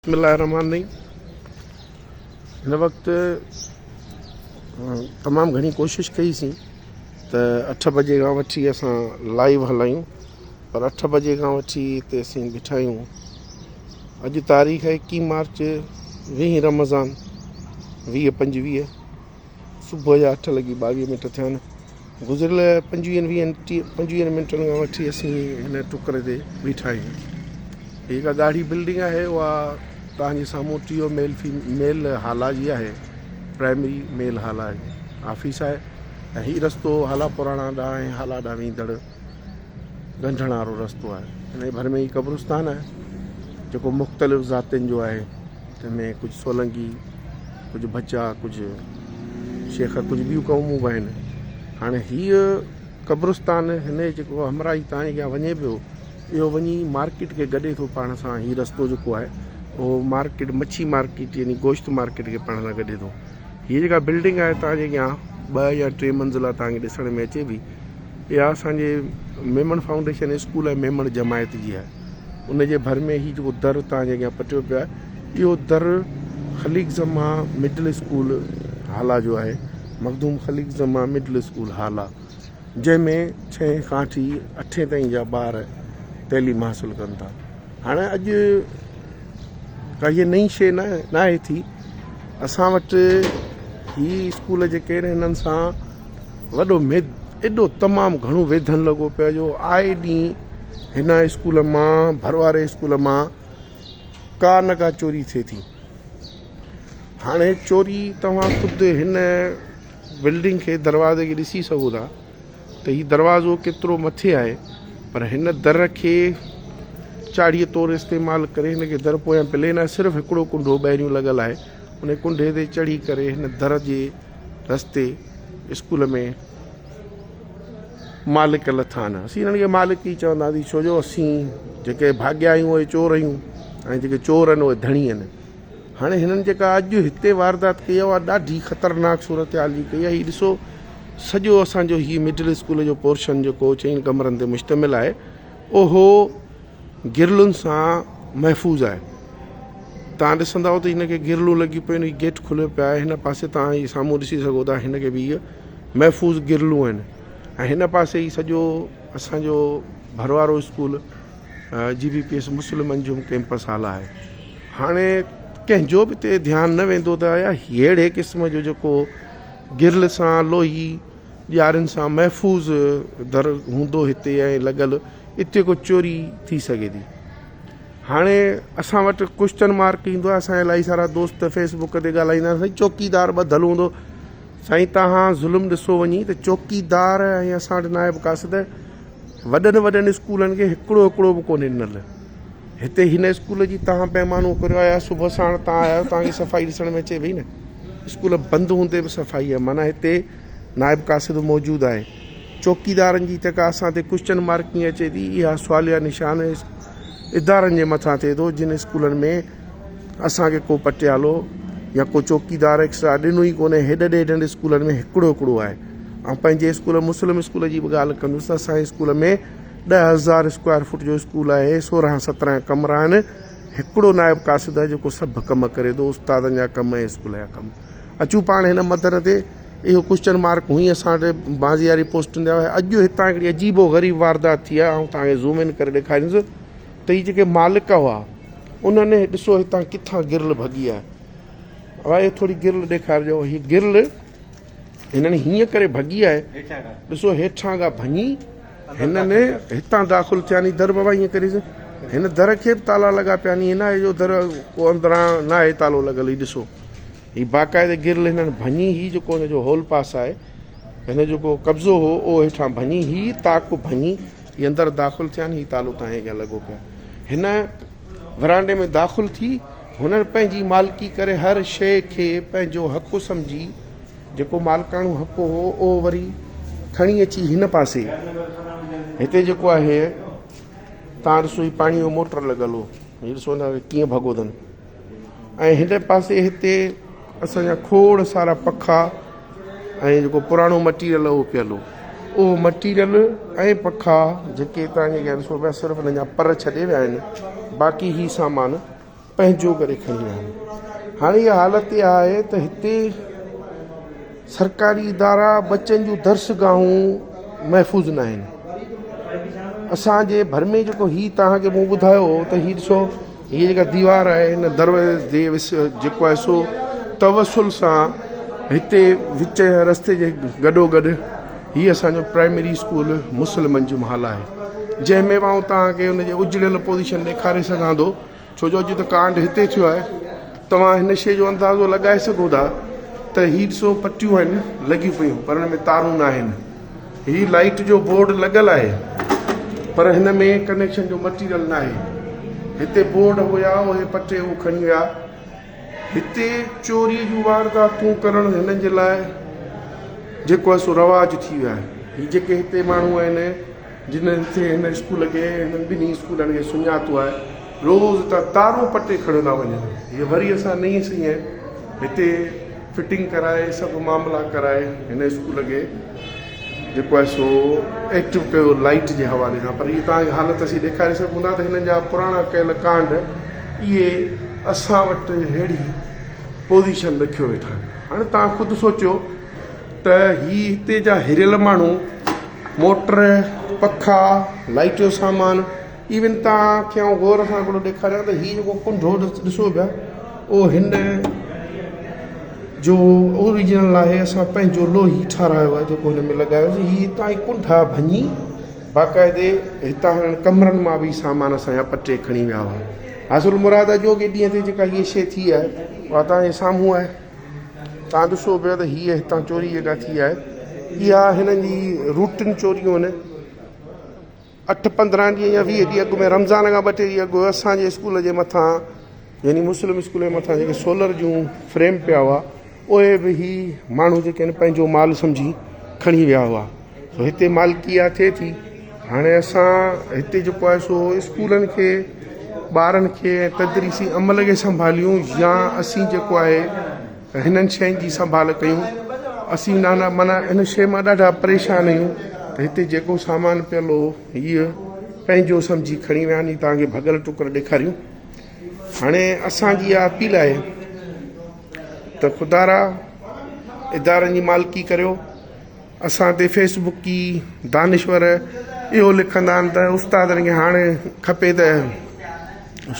बिस्मिल्लाहिर्रहमानिर्रहीम। हिन वक़्तु तमामु घणी कोशिशि कईसीं त 8 बजे खां वठी असां लाइव हलायूं, पर 8 बजे खां वठी हिते असीं बीठा आहियूं। अॼु तारीख़ 21 मार्च 20 रमज़ान 2025। सुबुह जा 8:22 थिया आहिनि। गुज़िरियल 25 मिंटनि खां वठी असीं हिन टुकर ते बीठा आहियूं। जेका ॻाढ़ी बिल्डिंग आहे उहा तव्हांजे साम्हूं टियों मेल हाला जी आहे, प्राइमरी मेल हाला ऑफिस आहे। ऐं हीउ रस्तो हाला पुराणा ॾांहुं ऐं हाला ॾांहुं वेंदड़ ॻंढण वारो रस्तो आहे। हिन भर में ई क़ब्रिस्तान आहे जेको मुख़्तलिफ़ ज़ातियुनि जो आहे। तंहिंमें कुझु सोलंकी, कुझु बचा, कुझु शेख, कुझु ॿियूं क़ौमूं बि आहिनि। हाणे हीअ क़ब्रिस्तान हिन जेको हमराही तव्हांजे अॻियां वञे पियो, इहो वञी मार्केट खे गॾे थो पाण सां। हीउ रस्तो जेको आहे उहो मार्केट, मच्छी मार्केट यानी गोश्त मार्केट खे पाण सां गॾे थो। हीअ जेका बिल्डिंग आहे तव्हांजे अॻियां 2 या 3 मंज़िला तव्हांखे ॾिसण में अचे पई, इहा असांजे मेमण फाउंडेशन स्कूल ऐं मेमण जमायत जी आहे। उनजे भर में हीउ जेको दर तव्हांजे अॻियां पटियो पियो आहे, इहो दर ख़लीक ज़मा मिडल स्कूल हाला जो आहे। मखदूम ख़लीक ज़मा मिडल स्कूल हाला, जंहिंमें 6 खां वठी 8 ताईं जा ॿार तइलीम हासिल कनि था। हाणे अॼु का हीअ नई शइ न आहे थी। असां वटि ही स्कूल जेके आहिनि हिननि सां वॾो एॾो तमामु घणो वेधन लॻो पियो जो आए ॾींहुं हिन स्कूल मां, भरवारे स्कूल मां का न का चोरी थिए थी। हाणे चोरी तव्हां ख़ुदि हिन बिल्डिंग खे, दरवाज़े खे ॾिसी सघो था त हीउ दरवाज़ो केतिरो मथे आहे, पर हिन दर खे चाड़ीअ तौरु इस्तेमालु करे हिनखे दर पोयां प्लेन आहे, सिर्फ़ु हिकिड़ो कुंडो ॿाहिरियों लॻल आहे। उन कुंडे ते चढ़ी करे हिन दर जे रस्ते स्कूल में मालिक लथा आहिनि। असीं हिननि खे मालिक ई चवंदासीं, छो जो असीं जेके भाॻिया आहियूं उहे चोर आहियूं ऐं जेके चोर आहिनि उहे धणी आहिनि। हाणे हिननि जेका अॼु हिते वारदात कई आहे उहा ॾाढी ख़तरनाक सूरत हाल जी कई आहे। हीउ ॾिसो, सॼो असांजो हीउ मिडिल स्कूल जो पोर्शन जेको 4 कमरनि ते मुश्तमिल आहे, उहो गिरलुनि सां महफ़ूज़ आहे। तव्हां ॾिसंदव त हिनखे गिरलूं लॻी पियूं आहिनि। गेट खुलियो पियो आहे। हिन पासे तव्हां हीअ साम्हूं ॾिसी सघो था, हिनखे बि इहे महफ़ूज़ गिरलूं आहिनि। ऐं हिन पासे ई सॼो असांजो भरवारो स्कूल GBPS मुस्लिम अंजुम कैंपस हाल आहे। हाणे कंहिंजो बि हिते ध्यानु न वेंदो त अहिड़े क़िस्म जो जेको गिरल सां, लोही ॾियारियुनि सां महफ़ूज़ दर हूंदो हिते ऐं लॻल, हिते को चोरी थी सघे थी। हाणे असां वटि क्वेश्चन मार्क ईंदो आहे। असां इलाही सारा दोस्त फेसबुक ते ॻाल्हाईंदा आहिनि, साईं चौकीदार ॿधलु हूंदो। साईं तव्हां ज़ुल्म ॾिसो वञी त चौकीदार ऐं असां वटि नायब कासिद वॾनि स्कूलनि खे हिकिड़ो बि कोन्हे ॾिनल। हिते हिन स्कूल जी तव्हां पैमानो करियो आहे। सुबुह साण तव्हां आहियो, तव्हांखे सफ़ाई ॾिसण में अचे पई न। स्कूल बंदि हूंदे बि सफ़ाई आहे, माना हिते नायब कासिद मौजूदु आहे। चौकीदारनि जी जेका असां ते क्वेश्चन मार्क कीअं अचे थी, इहा सुवालिया निशान इदारनि जे मथां थिए थो, जिन स्कूलनि में असांखे को पटियालो या को चौकीदार एक्स्ट्रा ॾिनो ई कोन्हे। हेॾनि स्कूलनि में हिकिड़ो आहे। ऐं पंहिंजे स्कूल मुस्लिम स्कूल जी बि ॻाल्हि कंदुसि त असांजे स्कूल में 10,000 स्क्वायर फुट जो स्कूल आहे। 16-17 कमरा आहिनि। हिकिड़ो नायब कासिद आहे जेको सभु कमु करे थो, उस्तादनि जा कम ऐं स्कूल जा कम। अचूं पाण हिन मदर ते। इहो क्वेश्चन मार्क हुई असां वटि बाज़ी वारी पोस्टुनि जा। अॼु हितां हिकिड़ी अजीबो ग़रीब वारदात थी आहे। ऐं तव्हांखे ज़ूम इन करे ॾेखारींदुसि त हीअ जेके मालिक हुआ, उन्हनि ॾिसो हितां किथां गिरल भॻी आहे। भाई थोरी गिरल ॾेखारिजो। हीअ गिरल हिननि हीअं करे भॻी आहे, ॾिसो हेठां खां भञी हिननि हितां दाख़िल थिया नी। दर बाबा हीअं करीसि, हिन दर खे बि ताला लॻा पिया नी। हिन जो दर को अंदरां न आहे तालो लॻल। हीउ ॾिसो, हीउ बाक़ाइदे गिरल हिननि भञी। हीउ जेको हिनजो होल पास आहे, हिन जेको कब्ज़ो हो उहो हेठां भञी, हीउ ताक भञी हीअ अंदरि दाख़िल थिया नी। हीउ तालो तव्हांजे अॻियां लॻो पिया। हिन वरांडे में दाख़िल थी हुननि पंहिंजी मालिकी करे हर शइ खे पंहिंजो हक़ु सम्झी, जेको मालिकाणो हक़ु हो उहो वरी खणी अची हिन पासे। हिते जेको आहे तव्हां ॾिसो, ही पाणी जो मोटर लॻल हो। हीउ ॾिसो न कीअं भॻो अथनि। ऐं हिन पासे हिते असांजा खोड़ सारा पखा ऐं जेको पुराणो मटीरियल उहो पियल हो। उहो मटीरियल ऐं पखा जेके तव्हांजे अॻियां ॾिसो पिया, सिर्फ़ु हिन जा पर छॾे विया आहिनि। बाक़ी ही सामान पंहिंजो करे खणी विया आहिनि। हाणे इहा हालति इहा आहे त हिते सरकारी इदारा बचनि जूं दर्सगाहूं महफ़ूज़ न आहिनि। असांजे भर में जेको हीउ तव्हांखे मूं ॿुधायो त हीउ ॾिसो, हीअ जेका दीवार आहे हिन दरवाज़े जेको आहे सो तवसुल सां हिते विच रस्ते जे गॾोगॾु हीअ असांजो प्राइमरी स्कूल मुस्लिमनि जो महल आहे, जंहिंमें मां तव्हांखे हुनजे उजड़ियल पोज़ीशन ॾेखारे सघां थो। छो जो अॼु त कांड हिते थियो आहे। तव्हां हिन शइ जो अंदाज़ो लॻाए सघो था त हीअ ॾिसो पटियूं आहिनि लॻियूं पियूं, पर हुन में तारूं न आहिनि। हीअ लाइट जो बोर्ड लॻियल आहे, पर हिन में कनेक्शन जो मटीरियल न आहे। हिते बोर्ड हुया, उहे पटे उहे खणी विया। हिते चोरी जूं वारदातूं करणु हिननि जे लाइ जेको आहे सो रवाजु थी वियो आहे। हीअ जेके हिते माण्हू आहिनि जिन्हनि खे हिन स्कूल खे, हिननि ॿिन्ही स्कूलनि खे सुञातो आहे, रोज़ त तारूं पटे खणी था वञनि। हीअ वरी असां नई सही हिते फिटिंग कराए सभु मामला कराए हिन स्कूल खे जेको आहे सो एक्टिव कयो लाइट जे हवाले सां। पर इहा तव्हांखे हालति असीं ॾेखारे सघूं था त हिननि जा पुराणा कयल कांड इहे असां वटि अहिड़ी पोज़ीशन रखियो वेठा आहिनि। हाणे तव्हां ख़ुदि सोचियो त हीअ हिते जा हिरियल माण्हू, मोटर, पखा, लाइट जो सामान, इवन तव्हांखे आउं गौर सां हिकिड़ो ॾेखारियां त हीअ जेको कुंडो ॾिसो पिया, उहो हिन जो ओरिजिनल आहे। असां पंहिंजो लोही ठारायो आहे जेको हिन में लॻायोसीं। हीअ हितां ई कुंठा भञी बाक़ाइदे हितां कमरनि मां बि सामान असांजा पटे खणी विया हुआ। हासिल मुराद अॼोके ॾींहं ते जेका हीअ शइ थी आहे उहा तव्हांजे साम्हूं आहे। तव्हां ॾिसो पिया त हीअ हितां चोरी जेका थी आहे, इहा हिननि जी रूटीन चोरियूं आहिनि। 8-15 ॾींहं या 20 ॾींहं अॻु में, रमज़ान खां 2-3 ॾींहं अॻु असांजे स्कूल जे मथां, यानी मुस्लिम स्कूल जे मथां जेके सोलर जूं फ्रेम पिया हुआ, उहे बि ही माण्हू जेके आहिनि पंहिंजो माल सम्झी खणी विया हुआ। सो हिते मालकिया थिए थी। हाणे असां हिते जेको आहे सो स्कूलनि खे, ॿारनि खे तदरीसी अमल खे संभालियूं या असीं जेको आहे हिननि शयुनि जी संभाल कयूं। असीं माना हिन शइ मां ॾाढा परेशान आहियूं त हिते जेको सामान पियल हो हीअ पंहिंजो सम्झी खणी विया आहिनि। तव्हांखे भॻल टुकर ॾेखारियूं। हाणे असांजी इहा अपील आहे त ख़ुदारा इदारनि जी मालिकी करियो। असां ते फेसबुक की दानिश्वर इहो लिखंदा आहिनि त उस्तादनि खे हाणे खपे त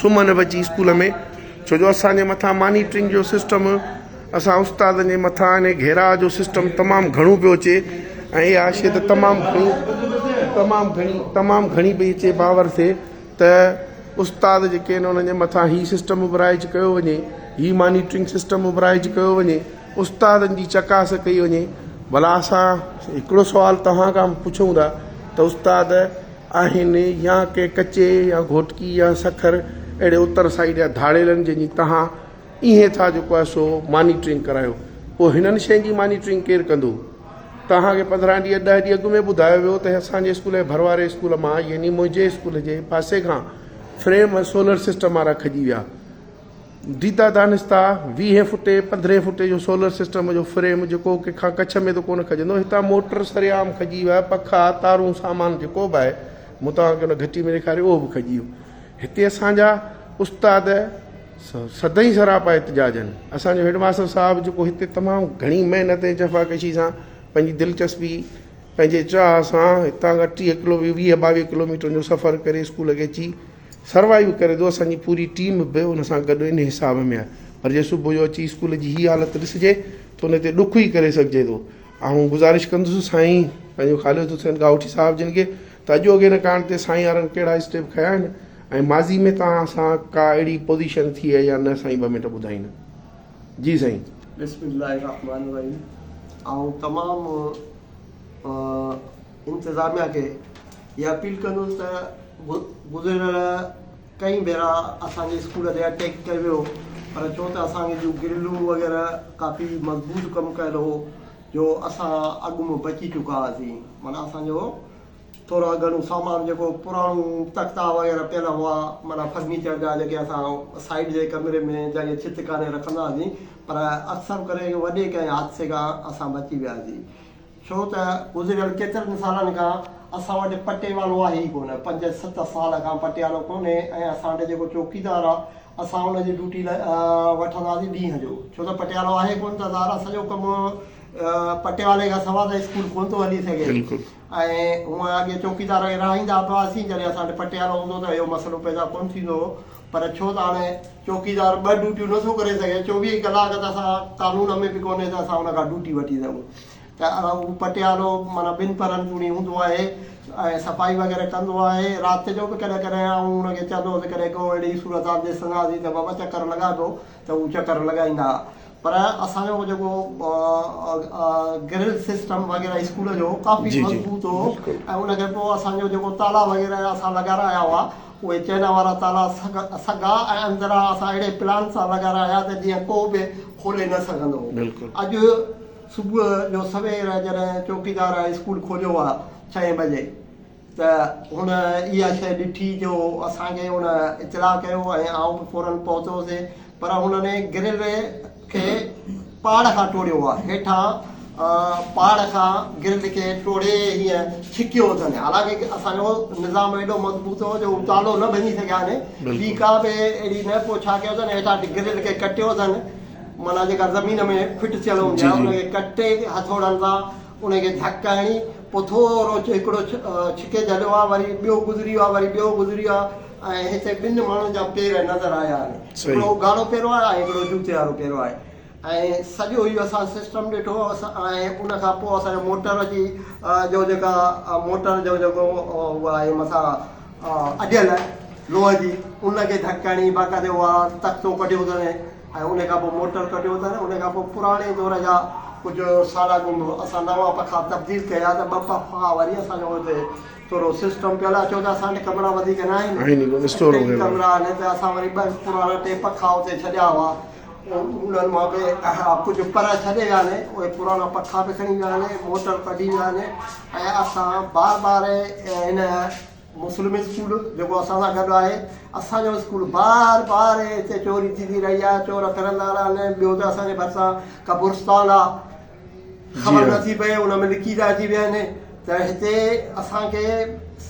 सुम्हनि बची स्कूल में, छो जो असांजे मथां मॉनिटरिंग जो सिस्टम, असां उस्तादनि जे मथां इन घेरा जो सिस्टम तमामु घणो पियो अचे। ऐं इहा शइ त तमामु घणी पई अचे बावर थिए त उस्ताद जेके आहिनि उन्हनि जे मथां हीउ सिस्टम उबराइज कयो वञे, हीउ मॉनिटरिंग सिस्टम उबराइज कयो वञे, उस्तादनि जी चकास कई वञे। भला असां हिकिड़ो सुवालु तव्हां खां पुछूं था त उस्ताद आहिनि या के कचे या घोटकी या सखर अहिड़े उत्तर साइड या धाड़ेलनि जंहिंजी तव्हां ईअं था जेको आहे सो मॉनिटरिंग करायो, पोइ हिननि शयुनि जी मॉनिटरिंग केरु कंदो? तव्हांखे 15 ॾींहं 10 ॾींहं अॻु में ॿुधायो वियो त असांजे स्कूल जे भरवारे स्कूल मां, यानी मुंहिंजे स्कूल जे पासे खां फ्रेम सोलर सिस्टम वारा खजी विया। दीदा दानिस्ता 20 फुटे 15 फुटे जो सोलर सिस्टम जो फ्रेम जेको कंहिंखां कच्छ में त कोन खजंदो, हितां मोटर सरेआम खजी विया, पखा तारूं सामान जेको बि आहे मूं तव्हांखे हुन घटी में ॾेखारियो उहो बि खजी वियो। हिते असांजा उस्ताद सदाईं सरापा एतिजाजनि। असांजो हेडमास्टर साहिबु जेको हिते तमामु घणी महिनत ऐं जफ़ाकशी सां पंहिंजी दिलचस्पी पंहिंजे चाह सां हितां खां 20-22 किलोमीटर जो सफ़र करे स्कूल खे अची सर्वाइव करे थो। असांजी पूरी टीम बि हुन सां गॾु इन हिसाब में आहे। पर जे सुबुह जो अची स्कूल जी हीअ हालति ॾिसिजे त हुन ते ॾुख ई करे सघिजे थो। ऐं गुज़ारिश कंदुसि साईं पंहिंजो ख़ालिद हुसैन गाउठी साहिब जिन खे त अॼोके हिन कांड ते साईं वारनि कहिड़ा स्टेप खयां आहिनि ऐं माज़ी में तव्हां सां का अहिड़ी पोज़ीशन थी आहे या न, साईं 2 मिंट ॿुधाईंदा। जी साईं। बिस्मिल्लाहिर्रहमानिर्रहीम। ऐं तमामु इंतिज़ामिया खे इहा अपील कंदुसि त गुज़िरियल कई भेरा असांजे स्कूल ते अटैक कयो वियो, पर छो त असांखे जूं ग्रिलूं वग़ैरह काफ़ी मज़बूत कमु कयल हो जो असां अॻु में बची चुका हुआसीं। माना असांजो थोरा घणो सामान जेको पुराणो तख़्ता वग़ैरह पियल हुआ, माना फर्नीचर जा जेके असां साइड जे कमरे में जॻह छित कान्हे रखंदा हुआसीं, पर अक्सर करे वॾे कंहिं हादसे खां असां बची वियासीं। छो त गुज़िरियल केतिरनि सालनि खां असां वटि पटे वारो आहे ई कोन, 5-7 साल खां पटे वारो कोन्हे। ऐं असां वटि जेको चौकीदार आहे असां हुनजी ड्यूटी वठंदासीं ॾींहं जो, छो त पटियालो आहे कोन त ज़ारा सॼो कमु पटियाले खां सवाइ त स्कूल कोन थो हली सघे। ऐं हूअं अॻे चौकीदार रहाईंदा हुआसीं, जॾहिं असां वटि पटियालो हूंदो त इहो मसइलो पैदा कोन थींदो हो। पर छो त हाणे चौकीदार 2 ड्यूटियूं नथो करे सघे, 24 कलाक त असां कानून में बि कोन्हे त असां हुन खां ड्यूटी वठी सघूं। त उहो पटियालो माना 2 परनि पूरी हूंदो आहे ऐं सफ़ाई वग़ैरह कंदो आहे। राति जो बि कॾहिं कॾहिं ऐं हुनखे चवंदो त कॾहिं को अहिड़ी सूरत आहे ॾिसंदासीं त बाबा चकर लॻा पियो त उहो चकर लॻाईंदा। पर असांजो जेको ग्रिल सिस्टम वग़ैरह स्कूल जो काफ़ी मज़बूत हो ऐं उनखे पोइ असांजो जेको ताला वग़ैरह असां लॻाराया हुआ उहे चैन वारा ताला सघा ऐं अंदरां असां अहिड़े प्लान सां लॻाराया त जीअं को बि खोले न सघंदो हो। अॼु सुबुह जो सवेर जॾहिं चौकीदार स्कूल खोलियो आहे 6 बजे त हुन इहा शइ ॾिठी जो असांखे हुन इतलाह कयो ऐं आउं बि फौरन पहुतोसीं। पर हुनने ग्रिल खे पहाड़ खां टोड़ियो आहे, हेठां पहाड़ खां ग्रिल खे टोड़े हीअं छिकियो अथनि। हालांकि असांजो निज़ाम एॾो मज़बूत हो जो तालो न भञी सघिया आहिनि, ॿी का बि अहिड़ी न। पोइ छा कयो अथनि, हेठां ग्रिल खे कटियो अथनि, माना जेका ज़मीन में फिट थियल हूंदी आहे उनखे कटे हथौड़नि सां उनखे धक हणी पोइ थोरो हिकिड़ो छिके छॾियो आहे, वरी ॿियो गुज़री वियो आहे, वरी ॿियो गुज़री वियो आहे ऐं हिते 2 माण्हुनि जा पेर नज़र आया आहिनि, हिकिड़ो ॻाढ़ो पेरो आहे ऐं हिकिड़ो जूते वारो पेरो आहे। ऐं सॼो इहो असां सिस्टम ॾिठो ऐं उनखां पोइ असांजो मोटर जी जो जेका मोटर जो जेको उहा आहे मथां अॾियल लोह जी उनखे धक हणी बाक़ाइदे उहा तख़्तो कढियो अथनि ऐं उनखां पोइ मोटर कढियो अथनि। उनखां पोइ पुराणे दौर जा कुझु साल गुम असां नवां पखा तब्दील कया त 2 पखा वरी असांजो हुते थोरो सिस्टम पियल आहे, छो त असां वटि कमरा वधीक न आहिनि, कमरा आहिनि त असां वरी 2 पुराणा 3 पखा हुते छॾिया हुआ। उन्हनि मां बि कुझु पर छॾे विया आहिनि, उहे पुराणा पखा बि खणी विया आहिनि, मोटर कढी विया आहिनि। ऐं असां बार हिन मुस्लिम स्कूल जेको असां सां गॾु आहे, असांजो स्कूल बार हिते चोरी थींदी रही आहे, चोर फिरंदा रहंदा आहिनि। ॿियो त असांजे भरिसां कब्रिस्तान आहे, ख़बर नथी पए हुन में लिकीरा अची विया आहिनि। त हिते असांखे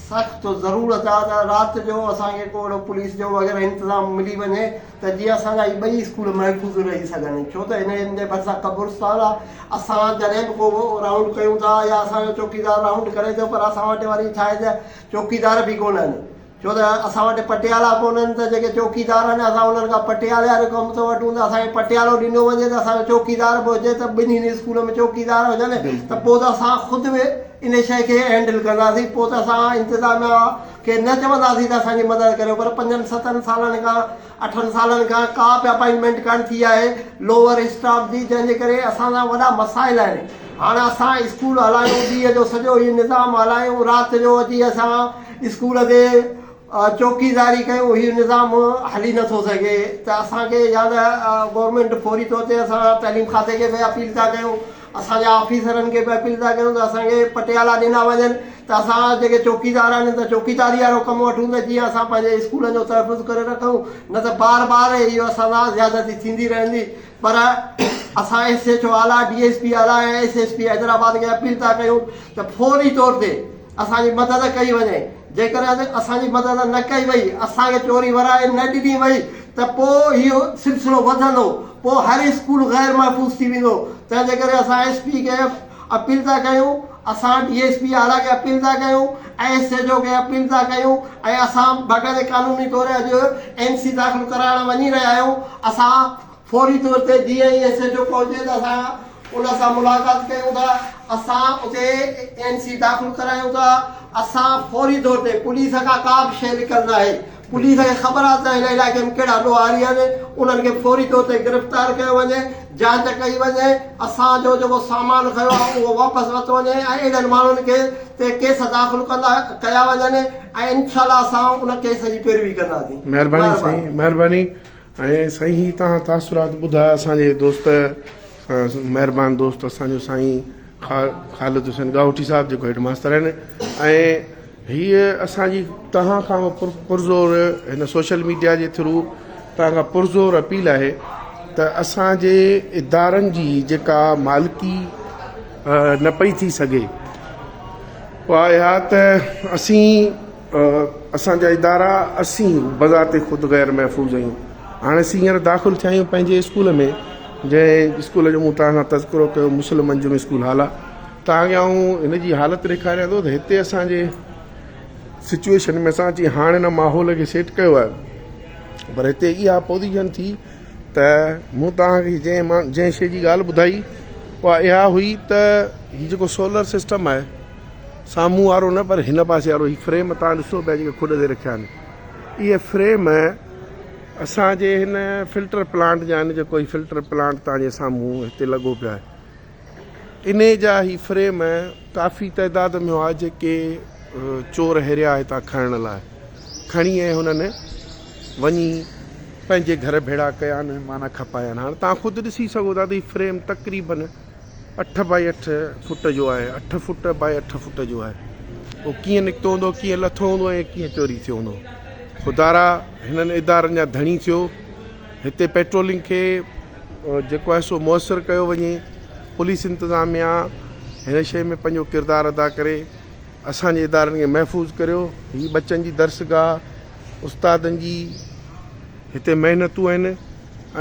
सख़्तु ज़रूरत आहे त राति जो असांखे को अहिड़ो पुलिस जो वग़ैरह इंतिज़ाम मिली वञे त जीअं असांजा ही 2 स्कूल महफ़ूज़ रही सघनि, छो त हिन जे भरिसां कब्रिस्तान आहे। असां जॾहिं बि को राउंड कयूं था या असांजो चौकीदार राउंड करे थो, पर असां वटि वरी छा आहे त चौकीदार बि कोन आहिनि, छो त असां वटि पटियाला कोन्हनि त जेके चौकीदार आहिनि असां उन्हनि खां पटियाले वारो कमु थो वठूं त असांखे पटियालो ॾिनो वञे त असांजो चौकीदार बि हुजे त 2 स्कूल में चौकीदार हुजनि त पोइ त असां ख़ुदि बि इन शइ खे हैंडल कंदासीं। पोइ त असां इंतिज़ामिया खे न चवंदासीं त असांजी मदद करियो, पर 5-7 सालनि खां 8 सालनि खां का बि अपॉइंटमेंट कान थी आहे लोअर स्टाफ जी, जंहिंजे करे असांजा वॾा मसाइल आहिनि। हाणे असां स्कूल हलायूं, ॾींहं जो सॼो इहो निज़ाम हलायूं, राति जो अची असां स्कूल ते चौकीदारी कयूं, हीउ निज़ाम हली नथो सघे। त असांखे या त गवर्नमेंट फौरी तौर ते असां तइलीम खाते खे बि अपील था कयूं, असांजा ऑफिसरनि खे बि अपील था कयूं त असांखे पटियाला ॾिना वञनि त असां जेके चौकीदार आहिनि त चौकीदारी वारो कमु वठूं त जीअं असां पंहिंजे स्कूलनि जो तहफ़ुज़ करे रखूं, न त बार इहो असां सां ज़्यादती थींदी रहंदी। पर असां SHO आला, DSP आला ऐं SSP हैदराबाद खे अपील था कयूं त फौरी तौर ते असांजी मदद कई वञे। जेकर असांजी मदद न कई वई, असांखे चोरी वराए न ॾिनी वई त पोइ इहो सिलसिलो वधंदो, पोइ हर स्कूल गैर महफ़ूज़ थी वेंदो। तंहिंजे करे असां SP खे अपील था कयूं, असां DSP आला खे अपील था कयूं ऐं SHO खे अपील था कयूं ऐं असां बाक़ाइदे क़ानूनी तौर अॼु NC दाख़िल कराइण वञी रहिया आहियूं। असां फौरी तौर ते जीअं ई SHO पहुचे त असां उन सां मुलाक़ात कयूं था, असां उते NC दाख़िल करायूं था। असां फौरी तौर ते पुलिस खां का बि शइ लिकल न आहे, पुलिस खे ख़बर आहे त हिन इलाइक़े में कहिड़ा ॾोहारी आहिनि, उन्हनि खे फौरी तौर ते गिरफ़्तार कयो वञे, जांच कई वञे, असांजो जेको सामान खयो आहे उहो वापसि वरितो वञे ऐं एॾनि माण्हुनि खे ते केस दाख़िल कया वञनि ऐं इनशाला असां उन केस जी पैरवी कंदासीं। महिरबानी साईं, महिरबानी। ऐं साईं ही तव्हां तासुरात ॿुधाया असांजे दोस्त, महिरबानी दोस्त असांजो साईं ख़ालिद हुसैन गावठी साहिबु जेको हेड मास्टर आहिनि। ऐं हीअ असांजी तव्हां खां पुरज़ोर हिन सोशल मीडिया जे थ्रू तव्हां खां पुरज़ोर अपील आहे त असांजे इदारनि जी जेका मालिकी न पई थी सघे, उहा इहा त असांजा इदारा बज़ाते ख़ुदि गैर महफ़ूज़ आहियूं। हाणे असीं हींअर दाख़िल थिया आहियूं पंहिंजे स्कूल में, जंहिं स्कूल जो मूं तव्हां सां तज़किरो कयो मुस्लिम मंजुम स्कूल हाला। तव्हांखे आऊं हिन जी हालति ॾेखारियां थो त हिते असांजे सिचुएशन में असां अची हाणे हिन माहौल खे सेट कयो आहे, पर हिते इहा पोज़ीशन थी त मूं तव्हांखे जंहिं शइ जी ॻाल्हि ॿुधाई उहा इहा हुई त हीउ जेको सोलर सिस्टम आहे साम्हूं वारो न पर हिन पासे वारो, हीउ फ्रेम तव्हां ॾिसो पिया जेके खुॾ ते रखिया आहिनि, इहे फ्रेम असांजे हिन फिल्टर प्लांट जा आहिनि, जेको हीउ फिल्टर प्लांट तव्हांजे साम्हूं हिते लॻो पियो आहे, इन जा ही फ्रेम काफ़ी तइदाद में हुआ जेके चोर हेरिया हितां खणण लाइ खणी ऐं हुननि वञी पंहिंजे घर भेड़ा कया आहिनि, माना खपाया आहिनि। हाणे तव्हां ख़ुदि ॾिसी सघो था त हीउ फ्रेम तक़रीबन 8 बाई 8 फुट जो आहे, 8 फुट बाई 8 फुट जो आहे। उहो कीअं निकितो हूंदो, कीअं लथो हूंदो ऐं कीअं चोरी थियो हूंदो, ख़ुदारा हिननि इदारनि जा धणी थियो। हिते पेट्रोलिंग खे जेको आहे सो मुयसरु कयो वञे, पुलिस इंतिज़ामिया हिन शइ में पंहिंजो किरदारु अदा करे असांजे इदारनि खे महफ़ूज़ करियो। हीअ बचनि जी दर्सगाह, उस्तादनि जी हिते महिनतूं आहिनि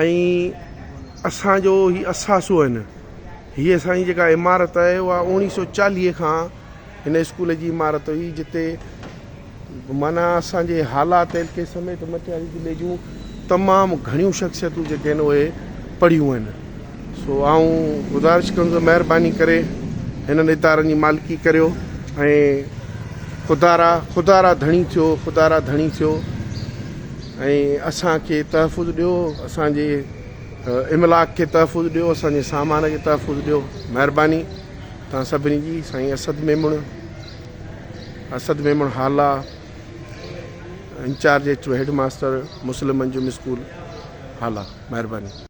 ऐं असांजो ही असासो आहिनि। हीअ असांजी जेका इमारत आहे उहा 1940 खां हिन स्कूल जी इमारत हुई, जिते माना असांजे हालात के समेत मटियारी ज़िले जूं तमामु घणियूं शख़्सियतूं जेके आहिनि उहे पढ़ियूं आहिनि। सो आऊं गुज़ारिश कंदुसि महिरबानी करे हिननि इदारनि जी मालिकी करियो ऐं ख़ुदारा धणी थियो ऐं असांखे तहफ़ुज़ ॾियो, असांजे इमलाक खे तहफ़ुज़ ॾियो, असांजे सामान खे तहफ़ुज़ ॾियो। महिरबानी तव्हां सभिनी जी। साईं असद मेमण हाला, इंचार्ज हेड मास्टर मुस्लिम मंजुम स्कूल हाला। महिरबानी।